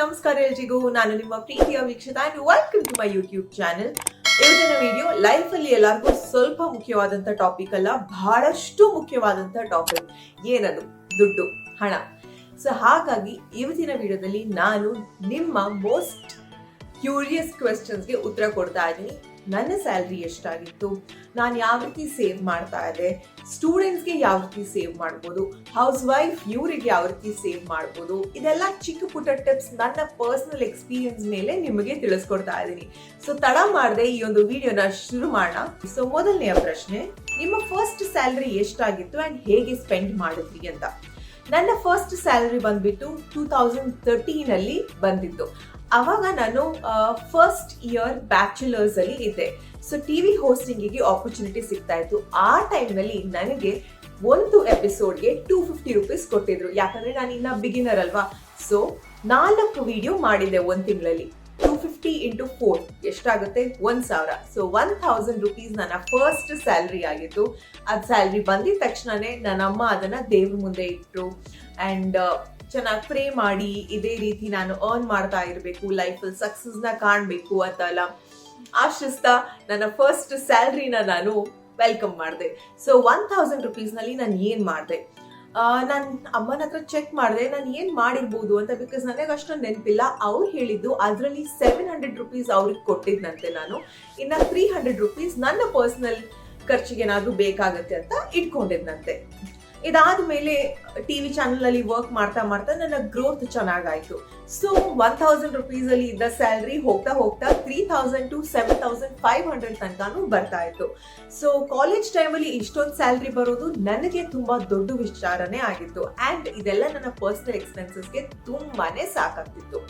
ನಮಸ್ಕಾರ ಎಲ್ರಿಗೂ. ನಾನು ನಿಮ್ಮ ಪ್ರೀತಿಯ ವೀಕ್ಷಕ and welcome to my YouTube channel. ಇವತ್ತಿನ ವಿಡಿಯೋ ಲೈಫ್ ಅಲ್ಲಿ ಎಲ್ಲರಿಗೂ ಸ್ವಲ್ಪ ಮುಖ್ಯವಾದಂತ ಟಾಪಿಕ್ ಅಲ್ಲ, ಬಹಳಷ್ಟು ಮುಖ್ಯವಾದಂತ ಟಾಪಿಕ್. ಏನದು? ದುಡ್ಡು, ಹಣ. ಸೊ ಹಾಗಾಗಿ ಇವತ್ತಿನ ವಿಡಿಯೋದಲ್ಲಿ ನಾನು ನಿಮ್ಮ ಮೋಸ್ಟ್ ಕ್ಯೂರಿಯಸ್ ಕ್ವೆಶ್ಚನ್ಸ್ಗೆ ಉತ್ತರ ಕೊಡ್ತಾ ಇದ್ದೀನಿ. ನನ್ನ ಸ್ಯಾಲ್ರಿ ಎಷ್ಟಾಗಿತ್ತು, ನಾನು ಯಾವ ರೀತಿ ಸೇವ್ ಮಾಡ್ತಾ ಇದ್ದೆ, ಸ್ಟೂಡೆಂಟ್ಸ್ಗೆ ಯಾವ ರೀತಿ ಸೇವ್ ಮಾಡ್ಬೋದು, ಹೌಸ್ ವೈಫ್ ಇವರಿಗೆ ಯಾವ ರೀತಿ ಸೇವ್ ಮಾಡ್ಬೋದು, ಇದೆಲ್ಲ ಚಿಕ್ಕ ಪುಟ್ಟ ಟಿಪ್ಸ್ ನನ್ನ ಪರ್ಸನಲ್ ಎಕ್ಸ್ಪೀರಿಯನ್ಸ್ ಮೇಲೆ ನಿಮಗೆ ತಿಳಿಸ್ಕೊಡ್ತಾ ಇದ್ದೀನಿ. ಸೊ ತಡ ಮಾಡದೆ ಈ ಒಂದು ವಿಡಿಯೋನ ಶುರು ಮಾಡೋಣ. ಸೊ ಮೊದಲನೆಯ ಪ್ರಶ್ನೆ, ನಿಮ್ಮ ಫಸ್ಟ್ ಸ್ಯಾಲ್ರಿ ಎಷ್ಟಾಗಿತ್ತು ಅಂಡ್ ಹೇಗೆ ಸ್ಪೆಂಡ್ ಮಾಡಿದ್ರಿ ಅಂತ. ನನ್ನ ಫಸ್ಟ್ ಸ್ಯಾಲರಿ ಬಂದ್ಬಿಟ್ಟು 2013 ಅಲ್ಲಿ ಬಂದಿತ್ತು. ಅವಾಗ ನಾನು ಫಸ್ಟ್ ಇಯರ್ ಬ್ಯಾಚುಲರ್ಸ್ ಅಲ್ಲಿ ಇದ್ದೆ. ಸೊ ಟಿವಿ ಹೋಸ್ಟಿಂಗಿಗೆ ಆಪರ್ಚುನಿಟಿ ಸಿಗ್ತಾ ಇತ್ತು. ಆ ಟೈಮ್ನಲ್ಲಿ ನನಗೆ ಒಂದು ಎಪಿಸೋಡ್ಗೆ 250 ರೂಪೀಸ್ ಕೊಟ್ಟಿದ್ರು. ಯಾಕಂದ್ರೆ ನಾನು ಇನ್ನ ಬಿಗಿನರ್ ಅಲ್ವಾ. ಸೊ 4 ವಿಡಿಯೋ ಮಾಡಿದ್ದೆ ಒಂದ್ ತಿಂಗಳಲ್ಲಿ. 250 × 4 ಎಷ್ಟಾಗುತ್ತೆ? 1000. ಸೊ 1000 ರೂಪೀಸ್ ನನ್ನ ಫಸ್ಟ್ ಸ್ಯಾಲ್ರಿ ಆಗಿತ್ತು. ಅದ್ ಸ್ಯಾಲ್ರಿ ಬಂದಿದ ತಕ್ಷಣನೇ ನನ್ನ ಅಮ್ಮ ಅದನ್ನ ದೇವ್ರ ಮುಂದೆ ಇಟ್ರು ಅಂಡ್ ಚೆನ್ನಾಗಿ ಪ್ರೇ ಮಾಡಿ ಇದೇ ರೀತಿ ನಾನು ಅರ್ನ್ ಮಾಡ್ತಾ ಇರಬೇಕು, ಲೈಫಲ್ಲಿ ಸಕ್ಸಸ್ನ ಕಾಣಬೇಕು ಅಂತೆಲ್ಲ ಆಶಿಸ್ತಾ ನನ್ನ ಫಸ್ಟ್ ಸ್ಯಾಲ್ರಿನ ನಾನು ವೆಲ್ಕಮ್ ಮಾಡಿದೆ. ಸೊ 1000 ರೂಪೀಸ್ನಲ್ಲಿ ನಾನು ಏನು ಮಾಡಿದೆ, ನಾನು ಅಮ್ಮನ ಹತ್ರ ಚೆಕ್ ಮಾಡಿದೆ ನಾನು ಏನು ಮಾಡಿರ್ಬೋದು ಅಂತ. ಬಿಕಾಸ್ ನನಗೆ ಅಷ್ಟೊಂದು ನೆನಪಿಲ್ಲ. ಅವ್ರು ಹೇಳಿದ್ದು ಅದರಲ್ಲಿ 700 ರೂಪೀಸ್ ಅವ್ರಿಗೆ ಕೊಟ್ಟಿದ್ದಂತೆ. ನಾನು ಇನ್ನು 300 ರೂಪೀಸ್ ನನ್ನ ಪರ್ಸನಲ್ ಖರ್ಚಿಗೆ ಏನಾದರೂ ಬೇಕಾಗತ್ತೆ ಅಂತ ಇಟ್ಕೊಂಡಿದ್ದಂತೆ. ಇದಾದ್ಮೇಲೆ ಟಿವಿ ಚಾನಲ್ ಅಲ್ಲಿ ವರ್ಕ್ ಮಾಡ್ತಾ ಮಾಡ್ತಾ ನನ್ನ ಗ್ರೋತ್ ಚೆನ್ನಾಗಾಯ್ತು. ಸೊ 1000 ರೂಪೀಸ್ ಅಲ್ಲಿ ಇದ್ದ ಸ್ಯಾಲ್ರಿ ಹೋಗ್ತಾ ಹೋಗ್ತಾ 3000 to 7500 ತನಕನೂ ಬರ್ತಾ ಇತ್ತು. ಸೊ ಕಾಲೇಜ್ ಟೈಮಲ್ಲಿ ಇಷ್ಟೊಂದು ಸ್ಯಾಲ್ರಿ ಬರೋದು ನನಗೆ ತುಂಬಾ ದೊಡ್ಡ ವಿಚಾರನೇ ಆಗಿತ್ತು. ಅಂಡ್ ಇದೆಲ್ಲ ನನ್ನ ಪರ್ಸನಲ್ ಎಕ್ಸ್ಪೆನ್ಸಸ್ಗೆ ತುಂಬಾನೇ ಸಾಕಾಗ್ತಿತ್ತು.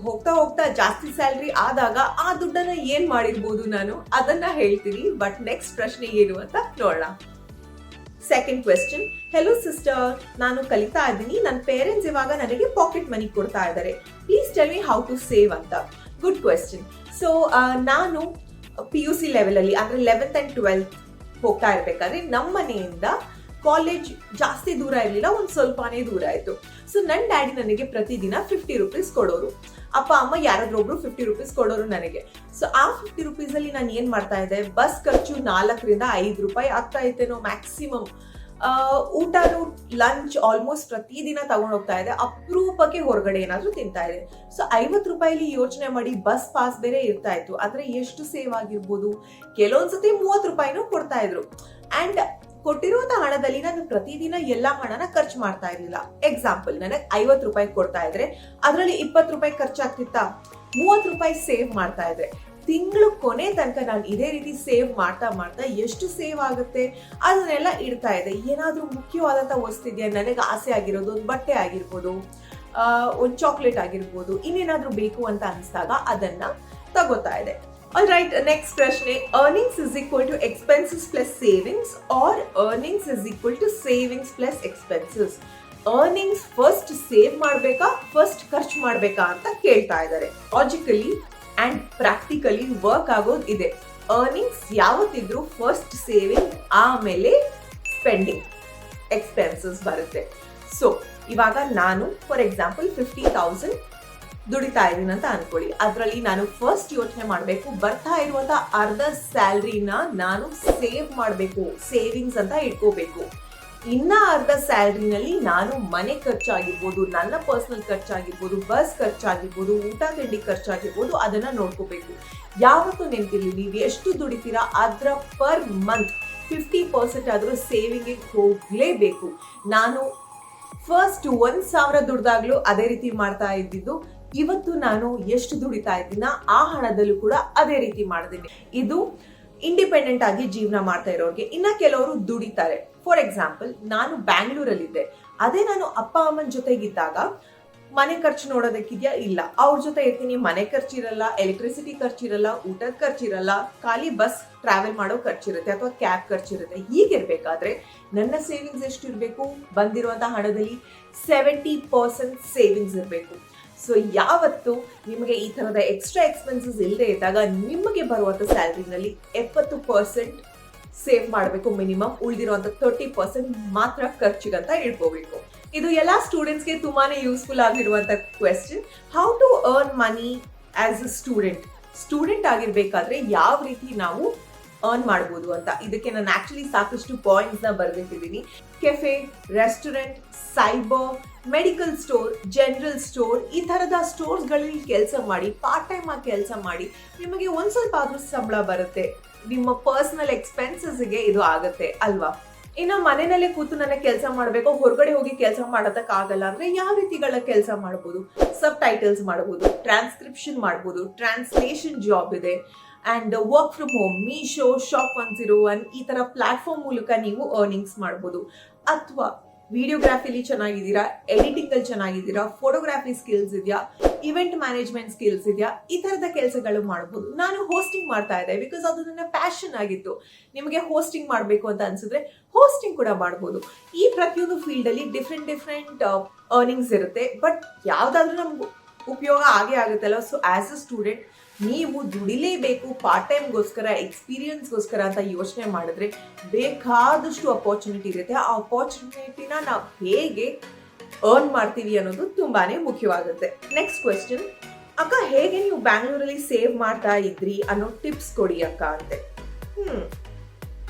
ಹೋಗ್ತಾ ಹೋಗ್ತಾ ಜಾಸ್ತಿ ಸ್ಯಾಲ್ರಿ ಆದಾಗ ಆ ದುಡ್ಡನ್ನ ಏನ್ ಮಾಡಿರ್ಬೋದು ನಾನು ಅದನ್ನ ಹೇಳ್ತೀನಿ. ಬಟ್ ನೆಕ್ಸ್ಟ್ ಪ್ರಶ್ನೆ ಏನು ಅಂತ ನೋಡೋಣ. ಸೆಕೆಂಡ್ ಕ್ವೆಶ್ಚನ್, ಹೆಲೋ ಸಿಸ್ಟರ್, ನಾನು ಕಲಿತಾ ಇದ್ದೀನಿ. ನನ್ನ ಪೇರೆಂಟ್ಸ್ ಇವಾಗ ನನಗೆ ಪಾಕೆಟ್ ಮನಿ ಕೊಡ್ತಾ ಇದ್ದಾರೆ. Please tell me how to save ಅಂತ. Good question. ಸೊ ನಾನು PUC ಲೆವೆಲ್ ಅಲ್ಲಿ ಅಂದ್ರೆ 11th and 12th ಹೋಗ್ತಾ ಇರ್ಬೇಕಾದ್ರೆ ನಮ್ಮ ಮನೆಯಿಂದ ಕಾಲೇಜ್ ಜಾಸ್ತಿ ದೂರ ಇರಲಿಲ್ಲ, ಒಂದು ಸ್ವಲ್ಪನೇ ದೂರ ಆಯ್ತು. ಸೊ ನನ್ನ ಡ್ಯಾಡಿ ನನಗೆ ಪ್ರತಿದಿನ 50 ರೂಪೀಸ್ ಕೊಡೋರು. ಅಪ್ಪ ಅಮ್ಮ ಯಾರಾದ್ರೂ ಒಬ್ರು 50 ರೂಪೀಸ್ ಕೊಡೋರು ನನಗೆ. ಸೊ ಆ 50 ರೂಪೀಸ್ ಅಲ್ಲಿ ನಾನು ಏನ್ ಮಾಡ್ತಾ ಇದ್ದೆ, ಬಸ್ ಖರ್ಚು 4 ರಿಂದ 5 ರೂಪಾಯಿ ಆಗ್ತಾ ಇತ್ತೇನೋ ಮ್ಯಾಕ್ಸಿಮಮ್. ಊಟನು ಲಂಚ್ ಆಲ್ಮೋಸ್ಟ್ ಪ್ರತಿದಿನ ತಗೊಂಡ್ ಹೋಗ್ತಾ ಇದೆ. ಅಪರೂಪಕ್ಕೆ ಹೊರಗಡೆ ಏನಾದ್ರೂ ತಿಂತಾ ಇದೆ. ಸೊ 50 ರೂಪಾಯಿಲಿ ಯೋಚನೆ ಮಾಡಿ, ಬಸ್ ಪಾಸ್ ಬೇರೆ ಇರ್ತಾ ಇತ್ತು. ಆದ್ರೆ ಎಷ್ಟು ಸೇವ್ ಆಗಿರ್ಬೋದು. ಕೆಲವೊಂದ್ಸತಿ 30 ರೂಪಾಯಿನೂ ಕೊಡ್ತಾ ಇದ್ರು. ಅಂಡ್ ಕೊಟ್ಟಿರುವಂತ ಹಣದಲ್ಲಿ ನಾನು ಪ್ರತಿದಿನ ಎಲ್ಲಾ ಹಣನ ಖರ್ಚು ಮಾಡ್ತಾ ಇರ್ಲಿಲ್ಲ. ಎಕ್ಸಾಂಪಲ್, ನನಗೆ 50 ರೂಪಾಯಿ ಕೊಡ್ತಾ ಇದ್ರೆ ಅದರಲ್ಲಿ 20 ರೂಪಾಯಿ ಖರ್ಚಾಗ್ತಿತ್ತಾ, 30 ರೂಪಾಯಿ ಸೇವ್ ಮಾಡ್ತಾ ಇದ್ರೆ ತಿಂಗಳು ಕೊನೆ ತನಕ ನಾನು ಇದೇ ರೀತಿ ಸೇವ್ ಮಾಡ್ತಾ ಮಾಡ್ತಾ ಎಷ್ಟು ಸೇವ್ ಆಗುತ್ತೆ ಅದನ್ನೆಲ್ಲ ಇಡ್ತಾ ಇದೆ. ಏನಾದ್ರೂ ಮುಖ್ಯವಾದಂತ ವಸ್ತು ಇದೆಯಾ, ನನಗೆ ಆಸೆ ಆಗಿರೋದು ಒಂದು ಬಟ್ಟೆ ಆಗಿರ್ಬೋದು, ಒಂದು ಚಾಕ್ಲೇಟ್ ಆಗಿರ್ಬೋದು, ಇನ್ನೇನಾದ್ರೂ ಬೇಕು ಅಂತ ಅನಿಸಿದಾಗ ಅದನ್ನ ತಗೋತಾ ಇದೆ. All right, next ಪ್ರಶ್ನೆ, earnings is equal to expenses plus savings or earnings is equal to savings plus expenses? earnings first save ಮಾಡಬೇಕಾ, ಫಸ್ಟ್ ಖರ್ಚು ಮಾಡಬೇಕಾ ಅಂತ ಕೇಳ್ತಾ ಇದ್ದಾರೆ. ಲಾಜಿಕಲಿ ಅಂಡ್ ಪ್ರಾಕ್ಟಿಕಲಿ ವರ್ಕ್ ಆಗೋದು ಇದೆ. earnings ಯಾವತ್ತಿದ್ರು ಫಸ್ಟ್ ಸೇವಿಂಗ್, ಆಮೇಲೆ ಸ್ಪೆಂಡಿಂಗ್, ಎಕ್ಸ್ಪೆನ್ಸಸ್ ಬರುತ್ತೆ. ಸೊ ಇವಾಗ ನಾನು ಫಾರ್ ಎಕ್ಸಾಂಪಲ್ 50,000 ದುಡಿತಾ ಇದೀನಿ ಅಂತ ಅನ್ಕೊಳ್ಳಿ. ಅದರಲ್ಲಿ ನಾನು ಫಸ್ಟ್ ಯೋಚನೆ ಮಾಡಬೇಕು, ಬರ್ತಾ ಇರುವಂತ ಅರ್ಧ ಸ್ಯಾಲ್ರಿನ ನಾನು ಸೇವ್ ಮಾಡಬೇಕು, ಸೇವಿಂಗ್ಸ್ ಅಂತ ಇಟ್ಕೋಬೇಕು. ಇನ್ನ ಅರ್ಧ ಸ್ಯಾಲ್ರಿನಲ್ಲಿ ನಾನು ಮನೆ ಖರ್ಚಾಗಿರ್ಬೋದು, ನನ್ನ ಪರ್ಸನಲ್ ಖರ್ಚಾಗಿರ್ಬೋದು, ಬಸ್ ಖರ್ಚಾಗಿರ್ಬೋದು, ಊಟ ತಿಂಡಿ ಖರ್ಚಾಗಿರ್ಬೋದು, ಅದನ್ನ ನೋಡ್ಕೋಬೇಕು. ಯಾವತ್ತೂ ನೆನಪಿರ್ಲಿ, ನೀವು ಎಷ್ಟು ದುಡಿತೀರಾ ಅದರ ಪರ್ ಮಂತ್ 50% ಆದ್ರೂ ಸೇವಿಂಗ್ ಹೋಗ್ಲೇಬೇಕು. ನಾನು ಫಸ್ಟ್ 1000 ದುಡ್ದಾಗ್ಲೂ ಅದೇ ರೀತಿ ಮಾಡ್ತಾ ಇದ್ದಿದ್ದು. ಇವತ್ತು ನಾನು ಎಷ್ಟು ದುಡಿತಾ ಇದ್ದೀನ ಆ ಹಣದಲ್ಲೂ ಕೂಡ ಅದೇ ರೀತಿ ಮಾಡಿದ್ದೀನಿ. ಇದು ಇಂಡಿಪೆಂಡೆಂಟ್ ಆಗಿ ಜೀವನ ಮಾಡ್ತಾ ಇರೋರಿಗೆ. ಇನ್ನ ಕೆಲವರು ದುಡಿತಾರೆ. ಫಾರ್ ಎಕ್ಸಾಂಪಲ್, ನಾನು ಬ್ಯಾಂಗ್ಳೂರಲ್ಲಿದ್ದೆ. ಅದೇ ನಾನು ಅಪ್ಪ ಅಮ್ಮನ ಜೊತೆಗಿದ್ದಾಗ ಮನೆ ಖರ್ಚು ನೋಡೋದಕ್ಕಿದ್ಯಾ, ಇಲ್ಲ, ಅವ್ರ ಜೊತೆ ಇರ್ತೀನಿ, ಮನೆ ಖರ್ಚಿರಲ್ಲ, ಎಲೆಕ್ಟ್ರಿಸಿಟಿ ಖರ್ಚಿರಲ್ಲ, ಊಟದ ಖರ್ಚಿರಲ್ಲ, ಖಾಲಿ ಬಸ್ ಟ್ರಾವೆಲ್ ಮಾಡೋ ಖರ್ಚಿರುತ್ತೆ ಅಥವಾ ಕ್ಯಾಬ್ ಖರ್ಚಿರುತ್ತೆ. ಹೀಗಿರ್ಬೇಕಾದ್ರೆ ನನ್ನ ಸೇವಿಂಗ್ಸ್ ಎಷ್ಟು ಇರಬೇಕು, ಬಂದಿರುವಂತಹ ಹಣದಲ್ಲಿ 70% ಸೇವಿಂಗ್ಸ್ ಇರಬೇಕು. ಸೊ ಯಾವತ್ತು ನಿಮಗೆ ಈ ತರದ ಎಕ್ಸ್ಟ್ರಾ ಎಕ್ಸ್ಪೆನ್ಸಸ್ ಇಲ್ಲದೆ ಇದ್ದಾಗ ನಿಮಗೆ ಬರುವಂತ ಸ್ಯಾಲ್ರಿನಲ್ಲಿ 70% ಸೇವ್ ಮಾಡಬೇಕು ಮಿನಿಮಮ್. ಉಳಿದಿರುವಂತ 30% ಮಾತ್ರ ಖರ್ಚಿಗಂತ ಇಟ್ಕೋಬೇಕು. ಇದು ಎಲ್ಲಾ ಸ್ಟೂಡೆಂಟ್ಸ್ಗೆ ತುಂಬಾನೇ ಯೂಸ್ಫುಲ್ ಆಗಿರುವಂತ question. How to earn money as a student ಆಗಿರ್ಬೇಕಾದ್ರೆ ಯಾವ ರೀತಿ ನಾವು ಅರ್ನ್ ಮಾಡ್ಬೋದು ಅಂತ. ಇದಕ್ಕೆ ನಾನು ಆಕ್ಚುಲಿ ಸಾಕಷ್ಟು ಪಾಯಿಂಟ್ಸ್ ನ ಬರ್ದಿಟ್ಟಿದ್ದೀನಿ. Cafe, restaurant, cyber, medical store, general store, ಈ ತರದ ಸ್ಟೋರ್ಸ್ ಗಳಲ್ಲಿ ಕೆಲಸ ಮಾಡಿ, ಪಾರ್ಟ್ ಟೈಮ್ ಆಗಿ ಕೆಲಸ ಮಾಡಿ, ನಿಮಗೆ ಒಂದ್ ಸ್ವಲ್ಪ ಆದ್ರೂ ಸಂಬಳ ಬರುತ್ತೆ. ನಿಮ್ಮ ಪರ್ಸನಲ್ ಎಕ್ಸ್ಪೆನ್ಸಸ್ಗೆ ಇದು ಆಗತ್ತೆ ಅಲ್ವಾ. ಇನ್ನು ಮನೆಯಲ್ಲೇ ಕೂತು ನನಗೆ ಕೆಲಸ ಮಾಡಬೇಕು, ಹೊರಗಡೆ ಹೋಗಿ ಕೆಲಸ ಮಾಡೋದಕ್ಕಾಗಲ್ಲ ಅಂದ್ರೆ ಯಾವ ರೀತಿಗಳ ಕೆಲಸ ಮಾಡ್ಬೋದು? ಸಬ್ ಟೈಟಲ್ಸ್ ಮಾಡ್ಬೋದು, ಟ್ರಾನ್ಸ್ಕ್ರಿಪ್ಷನ್ ಮಾಡ್ಬೋದು, ಟ್ರಾನ್ಸ್ಲೇಷನ್ ಜಾಬ್ ಇದೆ, and work from home, Meesho, shop 101 ಈ ತರ ಪ್ಲಾಟ್ಫಾರ್ಮ್ ಮೂಲಕ ನೀವು ಅರ್ನಿಂಗ್ಸ್ ಮಾಡ್ಬೋದು. ಅಥವಾ ವಿಡಿಯೋಗ್ರಾಫಿಲಿ ಚೆನ್ನಾಗಿದ್ದೀರಾ, ಎಡಿಟಿಂಗ್ ಅಲ್ಲಿ ಚೆನ್ನಾಗಿದ್ದೀರಾ, ಫೋಟೋಗ್ರಾಫಿ ಸ್ಕಿಲ್ಸ್ ಇದೆಯಾ, ಇವೆಂಟ್ ಮ್ಯಾನೇಜ್ಮೆಂಟ್ ಸ್ಕಿಲ್ಸ್ ಇದೆಯಾ, ಈ ತರದ ಕೆಲಸಗಳು ಮಾಡಬಹುದು. ನಾನು ಹೋಸ್ಟಿಂಗ್ ಮಾಡ್ತಾ ಇದ್ದೆ ಬಿಕಾಸ್ ಅದು ನನ್ನ ಪ್ಯಾಷನ್ ಆಗಿತ್ತು. ನಿಮಗೆ ಹೋಸ್ಟಿಂಗ್ ಮಾಡಬೇಕು ಅಂತ ಅನ್ಸಿದ್ರೆ ಹೋಸ್ಟಿಂಗ್ ಕೂಡ ಮಾಡಬಹುದು. ಈ ಪ್ರತಿಯೊಂದು ಫೀಲ್ಡ್ ಅಲ್ಲಿ ಡಿಫ್ರೆಂಟ್ ಅರ್ನಿಂಗ್ಸ್ ಇರುತ್ತೆ. ಬಟ್ ಯಾವ್ದಾದ್ರೂ ನಮ್ಗೆ ಉಪಯೋಗ ಆಗೇ ಆಗುತ್ತಲ್ಲ. ಸೊ ಆಸ್ ಅ ಸ್ಟೂಡೆಂಟ್ ನೀವು ದುಡಿಲೇಬೇಕು ಪಾರ್ಟ್ ಟೈಮ್ಗೋಸ್ಕರ, ಎಕ್ಸ್ಪೀರಿಯನ್ಸ್ಗೋಸ್ಕರ ಅಂತ ಯೋಚನೆ ಮಾಡಿದ್ರೆ ಬೇಕಾದಷ್ಟು ಅಪಾರ್ಚುನಿಟಿ ಇರುತ್ತೆ. ಆ ಅಪಾರ್ಚುನಿಟಿನ ನಾವು ಹೇಗೆ ಅರ್ನ್ ಮಾಡ್ತೀವಿ ಅನ್ನೋದು ತುಂಬಾನೇ ಮುಖ್ಯವಾಗುತ್ತೆ. ನೆಕ್ಸ್ಟ್ ಕ್ವೆಶ್ಚನ್, ಅಕ್ಕ ಹೇಗೆ ನೀವು ಬ್ಯಾಂಗ್ಳೂರಲ್ಲಿ ಸೇವ್ ಮಾಡ್ತಾ ಇದ್ರಿ ಅನ್ನೋ ಟಿಪ್ಸ್ ಕೊಡಿ ಅಕ್ಕ ಅಂತೆ.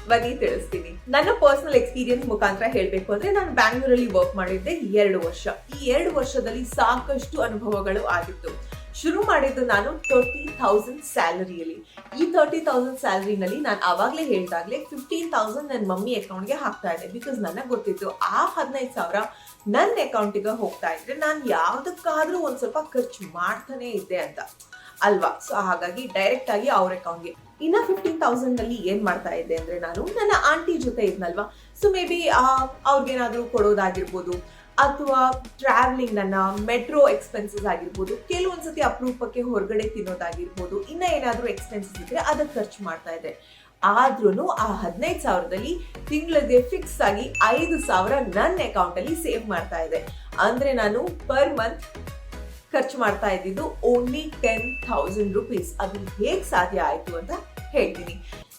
ಬನ್ನಿ ತಿಳಿಸ್ತೀನಿ. ನನ್ನ ಪರ್ಸನಲ್ ಎಕ್ಸ್ಪೀರಿಯನ್ಸ್ ಮುಖಾಂತರ ಹೇಳ್ಬೇಕು ಅಂದ್ರೆ, ನಾನು ಬ್ಯಾಂಗ್ಳೂರಲ್ಲಿ ವರ್ಕ್ ಮಾಡಿದ್ದೆ 2 ವರ್ಷ. ಈ 2 ವರ್ಷದಲ್ಲಿ ಸಾಕಷ್ಟು ಅನುಭವಗಳು ಆಗಿತ್ತು. ಶುರು ಮಾಡಿದ್ದು ನಾನು 30,000 ಸ್ಯಾಲರಿಯಲ್ಲಿ. ಈ 30,000 ಸ್ಯಾಲರಿನಲ್ಲಿ ನಾನು ಆವಾಗಲೇ ಹೇಳ್ದಾಗ್ಲೇ 15,000 ನನ್ನ ಮಮ್ಮಿ ಅಕೌಂಟ್ಗೆ ಹಾಕ್ತಾ ಇದ್ದೆ. ಬಿಕಾಸ್ ನನಗೆ ಗೊತ್ತಿತ್ತು ಆ 15,000 ನನ್ನ ಅಕೌಂಟಿಗೆ ಹೋಗ್ತಾ ಇದ್ರೆ ನಾನು ಯಾವ್ದಕ್ಕಾದ್ರೂ ಒಂದ್ ಸ್ವಲ್ಪ ಖರ್ಚು ಮಾಡ್ತಾನೆ ಇದ್ದೆ ಅಂತ ಅಲ್ವಾ. ಸೊ ಹಾಗಾಗಿ ಡೈರೆಕ್ಟ್ ಆಗಿ ಅವ್ರ ಅಕೌಂಟ್ಗೆ. ಇನ್ನ 15,000 ನಲ್ಲಿ ಏನ್ ಮಾಡ್ತಾ ಇದ್ದೆ ಅಂದ್ರೆ, ನಾನು ನನ್ನ ಆಂಟಿ ಜೊತೆ ಇದ್ನಲ್ವಾ, ಸೊ ಮೇ ಬಿ ಅವ್ರಿಗೇನಾದ್ರೂ ಕೊಡೋದಾಗಿರ್ಬೋದು, ಅಥವಾ ಟ್ರಾವೆಲಿಂಗ್, ನನ್ನ ಮೆಟ್ರೋ ಎಕ್ಸ್ಪೆನ್ಸಸ್ ಆಗಿರ್ಬೋದು, ಕೆಲವೊಂದ್ಸತಿ ಅಪರೂಪಕ್ಕೆ ಹೊರಗಡೆ ತಿನ್ನೋದಾಗಿರ್ಬೋದು, ಇನ್ನ ಏನಾದ್ರೂ ಎಕ್ಸ್ಪೆನ್ಸಸ್ ಇದ್ರೆ ಅದಕ್ಕೆ ಖರ್ಚು ಮಾಡ್ತಾ ಇದ್ದೆ. ಆದ್ರೂ ಆ 15,000ದಲ್ಲಿ ತಿಂಗಳಿಗೆ ಫಿಕ್ಸ್ ಆಗಿ 5,000 ನನ್ನ ಅಕೌಂಟ್ ಅಲ್ಲಿ ಸೇವ್ ಮಾಡ್ತಾ ಇದೆ. ಅಂದ್ರೆ ನಾನು ಪರ್ ಮಂತ್ ಖರ್ಚು ಮಾಡ್ತಾ ಇದ್ದಿದ್ದು ಓನ್ಲಿ 10,000 ರುಪೀಸ್. ಅದು ಹೇಗೆ ಸಾಧ್ಯ ಆಯ್ತು ಅಂತ ಹೇಳ್ತೀನಿ.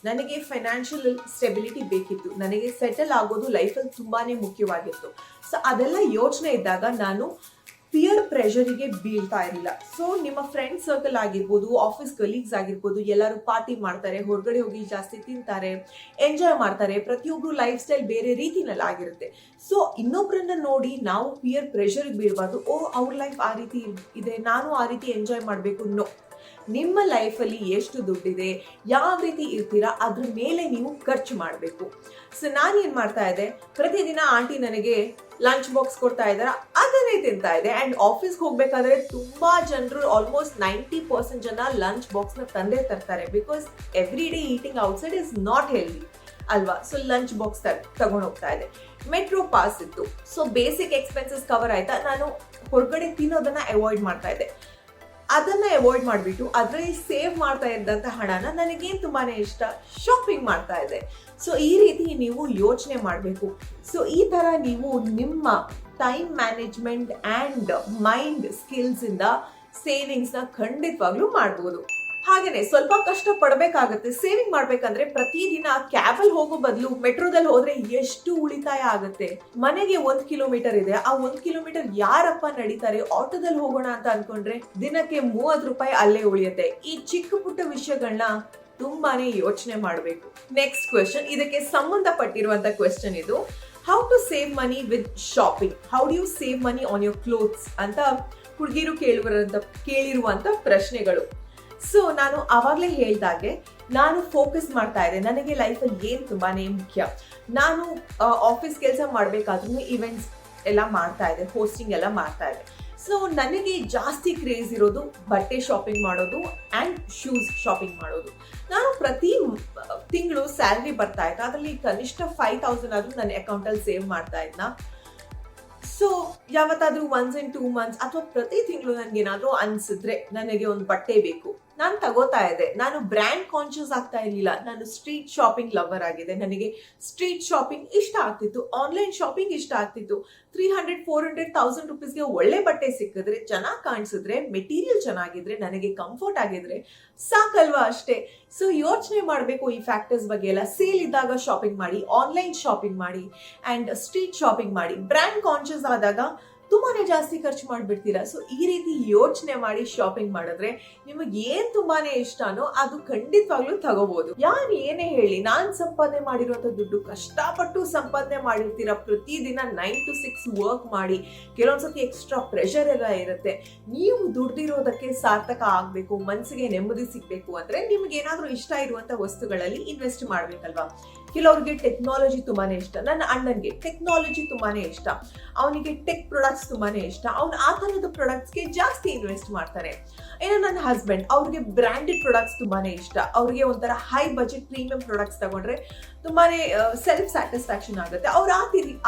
ನನಗೆ ಫೈನಾನ್ಷಿಯಲ್ ಸ್ಟೆಬಿಲಿಟಿ ಬೇಕಿತ್ತು, ನನಗೆ ಸೆಟಲ್ ಆಗೋದು ಲೈಫಲ್ಲಿ ತುಂಬಾನೇ ಮುಖ್ಯವಾಗಿತ್ತು. ಸೊ ಅದೆಲ್ಲ ಯೋಚನೆ ಇದ್ದಾಗ ನಾನು ಪಿಯರ್ ಪ್ರೆಷರಿಗೆ ಬೀಳ್ತಾ ಇರಲಿಲ್ಲ. ಸೊ ನಿಮ್ಮ ಫ್ರೆಂಡ್ ಸರ್ಕಲ್ ಆಗಿರ್ಬೋದು, ಆಫೀಸ್ ಕಲೀಗ್ಸ್ ಆಗಿರ್ಬೋದು, ಎಲ್ಲರೂ ಪಾರ್ಟಿ ಮಾಡ್ತಾರೆ, ಹೊರಗಡೆ ಹೋಗಿ ಜಾಸ್ತಿ ತಿಂತಾರೆ, ಎಂಜಾಯ್ ಮಾಡ್ತಾರೆ. ಪ್ರತಿಯೊಬ್ರು ಲೈಫ್ ಸ್ಟೈಲ್ ಬೇರೆ ರೀತಿನಲ್ಲಿ ಆಗಿರುತ್ತೆ. ಸೊ ಇನ್ನೊಬ್ರನ್ನ ನೋಡಿ ನಾವು ಪಿಯರ್ ಪ್ರೆಷರ್ಗೆ ಬೀಳಬಾರ್ದು. ಅವ್ರ ಲೈಫ್ ಆ ರೀತಿ ಇದೆ, ನಾನು ಆ ರೀತಿ ಎಂಜಾಯ್ ಮಾಡಬೇಕು. ನೋ, ನಿಮ್ಮ ಲೈಫಲ್ಲಿ ಎಷ್ಟು ದುಡ್ಡಿದೆ, ಯಾವ ರೀತಿ ಇರ್ತೀರಾ, ಅದ್ರ ಮೇಲೆ ನೀವು ಖರ್ಚು ಮಾಡಬೇಕು. ಸೊ ನಾನೇನ್ ಮಾಡ್ತಾ ಇದ್ದೆ, ಪ್ರತಿದಿನ ಆಂಟಿ ನನಗೆ ಲಂಚ್ ಬಾಕ್ಸ್ ಕೊಡ್ತಾ ಇದ್ದಾರೆ, ಅದನ್ನೇ ತಿಂತಾ ಇದೆ. ಅಂಡ್ ಆಫೀಸ್ಗೆ ಹೋಗ್ಬೇಕಾದ್ರೆ ತುಂಬಾ ಜನರು, ಆಲ್ಮೋಸ್ಟ್ 90% ಜನ ಲಂಚ್ ಬಾಕ್ಸ್ ನ ತಂದೆ ತರ್ತಾರೆ. Because every day eating outside is not healthy ಅಲ್ವಾ. ಸೊ ಲಂಚ್ ಬಾಕ್ಸ್ ತಗೊಂಡು ಹೋಗ್ತಾ ಇದೆ. ಮೆಟ್ರೋ ಪಾಸ್ ಇತ್ತು. ಸೊ ಬೇಸಿಕ್ ಎಕ್ಸ್ಪೆನ್ಸಸ್ ಕವರ್ ಆಯ್ತಾ. ನಾನು ಹೊರಗಡೆ ತಿನ್ನೋದನ್ನ ಅವಾಯ್ಡ್ ಮಾಡ್ತಾ ಇದ್ದೆ. ಅದನ್ನ ಅವಾಯ್ಡ್ ಮಾಡಿಬಿಟ್ಟು ಅದರಲ್ಲಿ ಸೇವ್ ಮಾಡ್ತಾ ಇದ್ದಂತ ಹಣನ ನನಗೇನು ತುಂಬಾನೇ ಇಷ್ಟ, ಶಾಪಿಂಗ್ ಮಾಡ್ತಾ ಇದೆ. ಸೊ ಈ ರೀತಿ ನೀವು ಯೋಚನೆ ಮಾಡಬೇಕು. ಸೊ ಈ ತರ ನೀವು ನಿಮ್ಮ time management and mind skills ಇಂದ ಸೇವಿಂಗ್ಸ್ ನ ಖಂಡಿತವಾಗ್ಲೂ ಮಾಡ್ಬೋದು. ಹಾಗೇನೆ ಸ್ವಲ್ಪ ಕಷ್ಟ ಪಡ್ಬೇಕಾಗತ್ತೆ. ಸೇವಿಂಗ್ ಮಾಡ್ಬೇಕಂದ್ರೆ ಪ್ರತಿದಿನ ಕ್ಯಾಬಲ್ ಹೋಗೋ ಬದಲು ಮೆಟ್ರೋದಲ್ಲಿ ಹೋದ್ರೆ ಎಷ್ಟು ಉಳಿತಾಯ ಆಗುತ್ತೆ. ಮನೆಗೆ 1 ಕಿಲೋಮೀಟರ್ ಇದೆ, ಆ 1 ಕಿಲೋಮೀಟರ್ ಯಾರಪ್ಪ ನಡೀತಾರೆ, ಆಟೋದಲ್ಲಿ ಹೋಗೋಣ ಅಂತ ಅನ್ಕೊಂಡ್ರೆ ದಿನಕ್ಕೆ 30 ರೂಪಾಯಿ ಅಲ್ಲೇ ಉಳಿಯುತ್ತೆ. ಈ ಚಿಕ್ಕ ಪುಟ್ಟ ವಿಷಯಗಳನ್ನ ತುಂಬಾನೇ ಯೋಚನೆ ಮಾಡಬೇಕು. ನೆಕ್ಸ್ಟ್ ಕ್ವೆಶ್ಚನ್, ಇದಕ್ಕೆ ಸಂಬಂಧಪಟ್ಟಿರುವಂತ ಕ್ವೆಶ್ಚನ್ ಇದು. How to save money with shopping, how do you save money on your clothes ಅಂತ ಹುಡುಗಿರು ಕೇಳಿರುವಂತ ಪ್ರಶ್ನೆಗಳು. ಸೊ ನಾನು ಆವಾಗಲೇ ಹೇಳ್ದಾಗೆ ನಾನು ಫೋಕಸ್ ಮಾಡ್ತಾ ಇದ್ದೆ ನನಗೆ ಲೈಫಲ್ಲಿ ಏನು ತುಂಬಾನೇ ಮುಖ್ಯ. ನಾನು ಆಫೀಸ್ ಕೆಲಸ ಮಾಡಬೇಕಾದ್ರೂ ಇವೆಂಟ್ಸ್ ಎಲ್ಲ ಮಾಡ್ತಾ ಇದ್ದೆ, ಹೋಸ್ಟಿಂಗ್ ಎಲ್ಲ ಮಾಡ್ತಾ ಇದ್ದೆ. ಸೊ ನನಗೆ ಜಾಸ್ತಿ ಕ್ರೇಜ್ ಇರೋದು ಬಟ್ಟೆ ಶಾಪಿಂಗ್ ಮಾಡೋದು ಆ್ಯಂಡ್ ಶೂಸ್ ಶಾಪಿಂಗ್ ಮಾಡೋದು. ನಾನು ಪ್ರತಿ ತಿಂಗಳು ಸ್ಯಾಲ್ರಿ ಬರ್ತಾ ಇತ್ತು, ಅದರಲ್ಲಿ ಕನಿಷ್ಠ 5,000 ಆದರೂ ನನ್ನ ಅಕೌಂಟಲ್ಲಿ ಸೇವ್ ಮಾಡ್ತಾ ಇದ್ನ. ಸೊ ಯಾವತ್ತಾದ್ರೂ 1 in 2 months ಅಥವಾ ಪ್ರತಿ ತಿಂಗಳು ನನ್ಗೇನಾದ್ರೂ ಅನ್ಸಿದ್ರೆ ನನಗೆ ಒಂದು ಬಟ್ಟೆ ಬೇಕು, ನಾನು ತಗೋತಾ ಇದ್ದೆ. ನಾನು ಬ್ರ್ಯಾಂಡ್ ಕಾನ್ಶಿಯಸ್ ಆಗ್ತಾ ಇರ್ಲಿಲ್ಲ. ನಾನು ಸ್ಟ್ರೀಟ್ ಶಾಪಿಂಗ್ ಲವರ್ ಆಗಿದೆ. ನನಗೆ ಸ್ಟ್ರೀಟ್ ಶಾಪಿಂಗ್ ಇಷ್ಟ ಆಗ್ತಿತ್ತು, ಆನ್ಲೈನ್ ಶಾಪಿಂಗ್ ಇಷ್ಟ ಆಗ್ತಿತ್ತು. 300, 400, 1000 ರುಪೀಸ್ಗೆ ಒಳ್ಳೆ ಬಟ್ಟೆ ಸಿಕ್ಕಿದ್ರೆ, ಚೆನ್ನಾಗಿ ಕಾಣಿಸಿದ್ರೆ, ಮೆಟೀರಿಯಲ್ ಚೆನ್ನಾಗಿದ್ರೆ, ನನಗೆ ಕಂಫರ್ಟ್ ಆಗಿದ್ರೆ ಸಾಕಲ್ವಾ ಅಷ್ಟೇ. ಸೊ ಯೋಚನೆ ಮಾಡಬೇಕು ಈ ಫ್ಯಾಕ್ಟರ್ಸ್ ಬಗ್ಗೆ ಎಲ್ಲ. ಸೇಲ್ ಇದ್ದಾಗ ಶಾಪಿಂಗ್ ಮಾಡಿ, ಆನ್ಲೈನ್ ಶಾಪಿಂಗ್ ಮಾಡಿ ಅಂಡ್ ಸ್ಟ್ರೀಟ್ ಶಾಪಿಂಗ್ ಮಾಡಿ. ಬ್ರ್ಯಾಂಡ್ ಕಾನ್ಶಿಯಸ್ ಆದಾಗ ತುಂಬಾನೇ ಜಾಸ್ತಿ ಖರ್ಚು ಮಾಡ್ಬಿಡ್ತೀರಾ. ಸೊ ಈ ರೀತಿ ಯೋಚನೆ ಮಾಡಿ ಶಾಪಿಂಗ್ ಮಾಡಿದ್ರೆ ನಿಮಗೆ ಏನ್ ತುಂಬಾನೇ ಇಷ್ಟನೋ ಅದು ಖಂಡಿತವಾಗ್ಲೂ ತಗೋಬಹುದು. ಯಾರು ಏನೇ ಹೇಳಿ, ನಾನ್ ಸಂಪಾದನೆ ಮಾಡಿರುವಂತ ದುಡ್ಡು ಕಷ್ಟಪಟ್ಟು ಸಂಪಾದನೆ ಮಾಡಿರ್ತೀರಾ. ಪ್ರತಿದಿನ 9 to 6 ವರ್ಕ್ ಮಾಡಿ, ಕೆಲವೊಂದ್ಸತಿ ಎಕ್ಸ್ಟ್ರಾ ಪ್ರೆಷರ್ ಎಲ್ಲ ಇರುತ್ತೆ. ನೀವು ದುಡ್ದಿರೋದಕ್ಕೆ ಸಾರ್ಥಕ ಆಗ್ಬೇಕು, ಮನ್ಸಿಗೆ ನೆಮ್ಮದಿ ಸಿಗ್ಬೇಕು ಅಂದ್ರೆ ನಿಮ್ಗೆ ಏನಾದ್ರೂ ಇಷ್ಟ ಇರುವಂತ ವಸ್ತುಗಳಲ್ಲಿ ಇನ್ವೆಸ್ಟ್ ಮಾಡ್ಬೇಕಲ್ವಾ. ಕೆಲವ್ರಿಗೆ ಟೆಕ್ನಾಲಜಿ ತುಂಬಾನೇ ಇಷ್ಟ. ನನ್ನ ಅಣ್ಣನ್ಗೆ ಟೆಕ್ನಾಲಜಿ ತುಂಬಾನೇ ಇಷ್ಟ, ಅವನಿಗೆ ಟೆಕ್ ಪ್ರಾಡಕ್ಟ್ಸ್ ತುಂಬಾನೇ ಇಷ್ಟ. ಅವ್ನು ಆ ತರದ ಪ್ರಾಡಕ್ಟ್ಸ್ಗೆ ಜಾಸ್ತಿ ಇನ್ವೆಸ್ಟ್ ಮಾಡ್ತಾನೆ. ಇನ್ನು ನನ್ನ ಹಸ್ಬೆಂಡ್, ಅವ್ರಿಗೆ ಬ್ರಾಂಡೆಡ್ ಪ್ರಾಡಕ್ಟ್ಸ್ ತುಂಬಾನೇ ಇಷ್ಟ. ಅವ್ರಿಗೆ ಒಂಥರ ಹೈ ಬಜೆಟ್ ಪ್ರೀಮಿಯಂ ಪ್ರಾಡಕ್ಟ್ಸ್ ತಗೊಂಡ್ರೆ ತುಂಬಾನೇ ಸೆಲ್ಫ್ ಸ್ಯಾಟಿಸ್ಫ್ಯಾಕ್ಷನ್ ಆಗುತ್ತೆ. ಅವ್ರು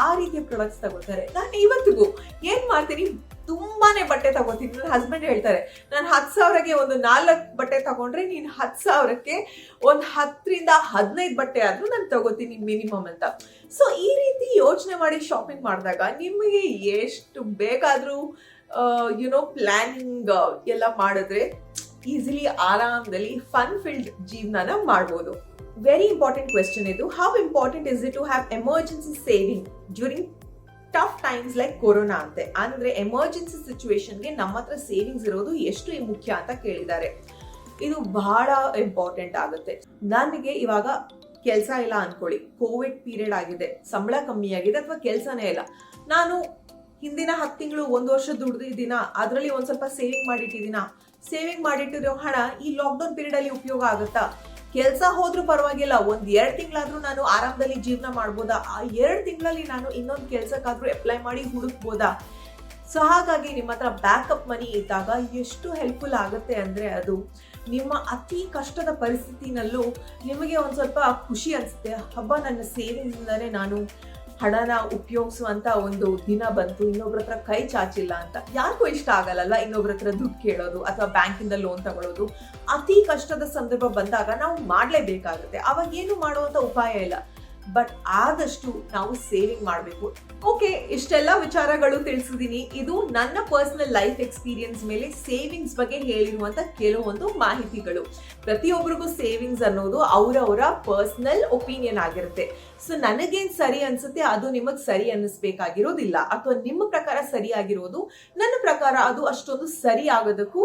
ಆ ರೀತಿಯ ಪ್ರಾಡಕ್ಟ್ಸ್ ತಗೋತಾರೆ. ನಾನು ಇವತ್ತಿಗೂ ಏನ್ ಮಾಡ್ತೀನಿ, ತುಂಬಾನೇ ಬಟ್ಟೆ ತಗೋತೀನಿ. ನನ್ನ ಹಸ್ಬೆಂಡ್ ಹೇಳ್ತಾರೆ, ನಾನು 10,000ಗೆ ಒಂದು 4 ಬಟ್ಟೆ ತಗೊಂಡ್ರೆ ನೀನು 10,000ಕ್ಕೆ ಒಂದು 10ರಿಂದ 15 ಬಟ್ಟೆ ಆದ್ರೂ ನಾನು ತಗೋತೀನಿ ಮಿನಿಮಮ್ ಅಂತ. ಸೊ ಈ ರೀತಿ ಯೋಚನೆ ಮಾಡಿ ಶಾಪಿಂಗ್ ಮಾಡಿದಾಗ ನಿಮಗೆ ಎಷ್ಟು ಬೇಕಾದ್ರೂ ಪ್ಲಾನಿಂಗ್ ಎಲ್ಲ ಮಾಡಿದ್ರೆ ಈಸಿಲಿ ಆರಾಮದಲ್ಲಿ ಫನ್ ಫಿಲ್ಡ್ ಜೀವನನ ಮಾಡ್ಬೋದು. ವೆರಿ ಇಂಪಾರ್ಟೆಂಟ್ ಕ್ವೆಶ್ಚನ್ ಇದು. How important is it to have emergency saving during tough times like corona ಅಂತೆ. ಅಂದ್ರೆ ಎಮರ್ಜೆನ್ಸಿ ಸಿಚುವೇಶನ್ಗೆ ನಮ್ಮ ಹತ್ರ ಸೇವಿಂಗ್ಸ್ ಇರೋದು ಎಷ್ಟು ಮುಖ್ಯ ಅಂತ ಕೇಳಿದ್ದಾರೆ. ಇದು ಬಹಳ ಇಂಪಾರ್ಟೆಂಟ್ ಆಗುತ್ತೆ. ನನಗೆ ಇವಾಗ ಕೆಲಸ ಇಲ್ಲ ಅನ್ಕೊಳ್ಳಿ, ಕೋವಿಡ್ ಪೀರಿಯಡ್ ಆಗಿದೆ, ಸಂಬಳ ಕಮ್ಮಿ ಆಗಿದೆ ಅಥವಾ ಕೆಲಸನೇ ಇಲ್ಲ. ನಾನು ಹಿಂದಿನ 10 ತಿಂಗಳು 1 ವರ್ಷ ದುಡ್ದಿದ್ದೀನ, ಅದರಲ್ಲಿ ಒಂದ್ ಸ್ವಲ್ಪ ಸೇವಿಂಗ್ ಮಾಡಿಟ್ಟಿರೋ ಹಣ ಈ ಲಾಕ್ಡೌನ್ ಪೀರಿಯಡ್ ಅಲ್ಲಿ ಉಪಯೋಗ ಆಗುತ್ತಾ? ಕೆಲಸ ಹೋದ್ರೂ ಪರವಾಗಿಲ್ಲ, 1-2 ತಿಂಗಳಾದ್ರೂ ನಾನು ಆರಾಮದಲ್ಲಿ ಜೀವನ ಮಾಡ್ಬೋದಾ? ಆ 2 ತಿಂಗಳಲ್ಲಿ ನಾನು ಇನ್ನೊಂದು ಕೆಲ್ಸಕ್ಕಾದ್ರೂ ಅಪ್ಲೈ ಮಾಡಿ ಹುಡುಕ್ಬೋದಾ? ಸೊ ಹಾಗಾಗಿ ನಿಮ್ಮ ಹತ್ರ ಬ್ಯಾಕಪ್ ಮನಿ ಇದ್ದಾಗ ಎಷ್ಟು ಹೆಲ್ಪ್ಫುಲ್ ಆಗುತ್ತೆ ಅಂದ್ರೆ ಅದು ನಿಮ್ಮ ಅತಿ ಕಷ್ಟದ ಪರಿಸ್ಥಿತಿನಲ್ಲೂ ನಿಮಗೆ ಒಂದ್ ಸ್ವಲ್ಪ ಖುಷಿ ಅನ್ಸುತ್ತೆ. ಹಬ್ಬ, ನನ್ನ ಸೇವಿಂಗ್ಸ್ ಇಂದಾನೆ ನಾನು ಹಣನ ಉಪಯೋಗಿಸುವಂತ ಒಂದು ದಿನ ಬಂತು, ಇನ್ನೊಬ್ರ ಹತ್ರ ಕೈ ಚಾಚಿಲ್ಲ ಅಂತ. ಯಾರಿಗೂ ಇಷ್ಟ ಆಗಲ್ಲ ಇನ್ನೊಬ್ರ ಹತ್ರ ದುಡ್ಡು ಕೇಳೋದು ಅಥವಾ ಬ್ಯಾಂಕಿಂದ ಲೋನ್ ತಗೊಳ್ಳೋದು. ಅತಿ ಕಷ್ಟದ ಸಂದರ್ಭ ಬಂದಾಗ ನಾವು ಮಾಡ್ಲೇಬೇಕಾಗುತ್ತೆ. ಅವಾಗ ಏನು ಮಾಡುವಂತ ಉಪಾಯ ಇಲ್ಲ. ಬಟ್ ಆದಷ್ಟು ನಾವು ಸೇವಿಂಗ್ ಮಾಡಬೇಕು. ಓಕೆ, ಇಷ್ಟೆಲ್ಲ ವಿಚಾರಗಳು ತಿಳಿಸಿದೀನಿ. ಇದು ನನ್ನ ಪರ್ಸನಲ್ ಲೈಫ್ ಎಕ್ಸ್ಪೀರಿಯನ್ಸ್ ಮೇಲೆ ಸೇವಿಂಗ್ಸ್ ಬಗ್ಗೆ ಹೇಳಿರುವಂತ ಕೆಲವೊಂದು ಮಾಹಿತಿಗಳು. ಪ್ರತಿಯೊಬ್ಬರಿಗೂ ಸೇವಿಂಗ್ಸ್ ಅನ್ನೋದು ಅವರವರ ಪರ್ಸನಲ್ ಒಪಿನಿಯನ್ ಆಗಿರುತ್ತೆ. ಸೊ ನನಗೇನ್ ಸರಿ ಅನ್ಸುತ್ತೆ ಅದು ನಿಮಗ್ ಸರಿ ಅನ್ನಿಸ್ಬೇಕಾಗಿರೋದಿಲ್ಲ, ಅಥವಾ ನಿಮ್ಮ ಪ್ರಕಾರ ಸರಿ ಆಗಿರೋದು ನನ್ನ ಪ್ರಕಾರ ಅದು ಅಷ್ಟೊಂದು ಸರಿ ಆಗೋದಕ್ಕೂ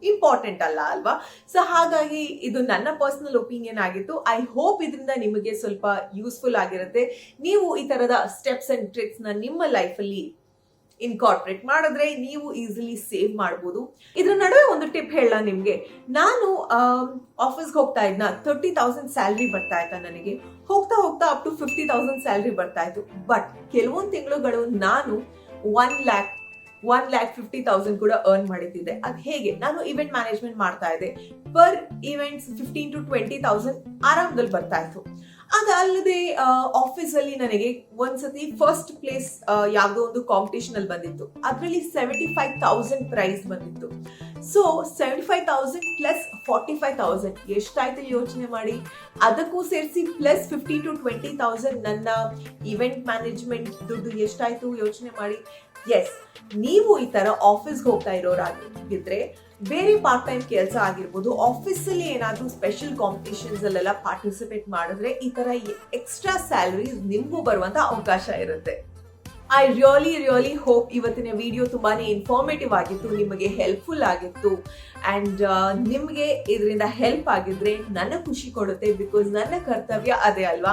ಇಂಪಾರ್ಟೆಂಟ್ ಅಲ್ಲ ಅಲ್ವಾ. ಸೊ ಹಾಗಾಗಿ ಇದು ನನ್ನ ಪರ್ಸನಲ್ ಒಪಿನಿಯನ್ ಆಗಿತ್ತು. ಐ ಹೋಪ್ ಇದರಿಂದ ನಿಮಗೆ ಸ್ವಲ್ಪ ಯೂಸ್ಫುಲ್ ಆಗಿರುತ್ತೆ. ನೀವು ಈ ತರದ ಸ್ಟೆಪ್ಸ್ ಅಂಡ್ ಟ್ರಿಕ್ಸ್ ನ ನಿಮ್ಮ ಲೈಫ್ ಅಲ್ಲಿ ಇನ್ಕಾರ್ಪೊರೇಟ್ ಮಾಡಿದ್ರೆ ನೀವು ಈಸಿಲಿ ಸೇವ್ ಮಾಡಬಹುದು. ಇದ್ರ ನಡುವೆ ಒಂದು ಟಿಪ್ ಹೇಳ ನಿಮ್ಗೆ. ನಾನು ಆಫೀಸ್ಗೆ ಹೋಗ್ತಾ ಇದ್ನ, 30,000 ಸ್ಯಾಲ್ರಿ ಬರ್ತಾ ಇತ್ತ ನನಗೆ. ಹೋಗ್ತಾ ಹೋಗ್ತಾ ಅಪ್ ಟು 50,000 ಸ್ಯಾಲ್ರಿ ಬರ್ತಾ ಇತ್ತು. ಬಟ್ ಕೆಲವೊಂದು ತಿಂಗಳುಗಳು ನಾನು 1,50,000 ಕೂಡ ಅರ್ನ್ ಮಾಡಿದ್ದೆ. ಅದ್ ಹೇಗೆ? ನಾನು ಇವೆಂಟ್ ಮ್ಯಾನೇಜ್ಮೆಂಟ್ ಮಾಡ್ತಾ ಇದ್ದೆ. ಪರ್ ಇವೆಂಟ್ಸ್ 15,000 to 20,000 ಆರಾಮದಲ್ಲಿ ಬರ್ತಾ ಇತ್ತು. ಅದಲ್ಲದೆ ಆಫೀಸ್ ಅಲ್ಲಿ ನನಗೆ ಒಂದ್ಸತಿ ಫಸ್ಟ್ ಪ್ಲೇಸ್ ಯಾವ್ದೋ ಒಂದು ಕಾಂಪಿಟೇಷನ್ ಅಲ್ಲಿ ಬಂದಿತ್ತು. ಅದ್ರಲ್ಲಿ 75,000 ಪ್ರೈಸ್ ಬಂದಿತ್ತು. ಸೊ 75,000 ಪ್ಲಸ್ 45,000 ಎಷ್ಟಾಯ್ತು ಯೋಚನೆ ಮಾಡಿ. ಅದಕ್ಕೂ ಸೇರಿಸಿ ಪ್ಲಸ್ 15,000 to 20,000 ನನ್ನ ಇವೆಂಟ್ ಮ್ಯಾನೇಜ್ಮೆಂಟ್ ದುಡ್ಡು ಎಷ್ಟಾಯ್ತು ಯೋಚನೆ ಮಾಡಿ. ಎಸ್, ನೀವು ಈ ತರ ಆಫೀಸ್ಗೆ ಹೋಗ್ತಾ ಇರೋರಾಗಿದ್ರೆ ಬೇರೆ ಪಾರ್ಟ್ ಟೈಮ್ ಕೆಲಸ ಆಗಿರ್ಬೋದು, ಆಫೀಸ್ ಅಲ್ಲಿ ಏನಾದ್ರೂ ಸ್ಪೆಷಲ್ ಕಾಂಪಿಟೇಷನ್ಸ್ ಅಲ್ಲೆಲ್ಲ ಪಾರ್ಟಿಸಿಪೇಟ್ ಮಾಡಿದ್ರೆ ಈ ತರ ಎಕ್ಸ್ಟ್ರಾ ಸ್ಯಾಲರೀಸ್ ನಿಮ್ಗೂ ಬರುವಂತ ಅವಕಾಶ ಇರುತ್ತೆ. ಐ ರಿಯಲಿ ಹೋಪ್ ಇವತ್ತಿನ ವಿಡಿಯೋ ತುಂಬಾನೇ ಇನ್ಫಾರ್ಮೇಟಿವ್ ಆಗಿತ್ತು, ನಿಮಗೆ ಹೆಲ್ಪ್ಫುಲ್ ಆಗಿತ್ತು. ಅಂಡ್ ನಿಮಗೆ ಇದರಿಂದ ಹೆಲ್ಪ್ ಆಗಿದ್ರೆ ನನ್ನ ಖುಷಿ ಕೊಡುತ್ತೆ. ಬಿಕಾಸ್ ನನ್ನ ಕರ್ತವ್ಯ ಅದೇ ಅಲ್ವಾ,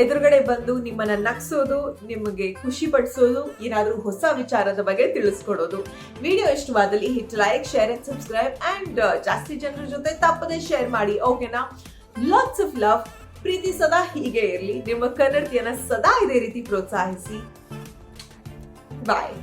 ಎದುರುಗಡೆ ಬಂದು ನಿಮ್ಮನ್ನ ನಗ್ಸೋದು, ನಿಮಗೆ ಖುಷಿ ಪಡಿಸೋದು, ಏನಾದ್ರೂ ಹೊಸ ವಿಚಾರದ ಬಗ್ಗೆ ತಿಳಿಸ್ಕೊಡೋದು. ವಿಡಿಯೋ ಇಷ್ಟವಾದಲ್ಲಿ hit like, share and subscribe and ಜಾಸ್ತಿ ಜನರ ಜೊತೆ ತಪ್ಪದೆ ಶೇರ್ ಮಾಡಿ. ಓಕೆನಾ? Lots of love. ಪ್ರೀತಿ ಸದಾ ಹೀಗೆ ಇರಲಿ. ನಿಮ್ಮ ಕನ್ನಡತಿಯನ್ನ ಸದಾ ಇದೇ ರೀತಿ ಪ್ರೋತ್ಸಾಹಿಸಿ. Bye.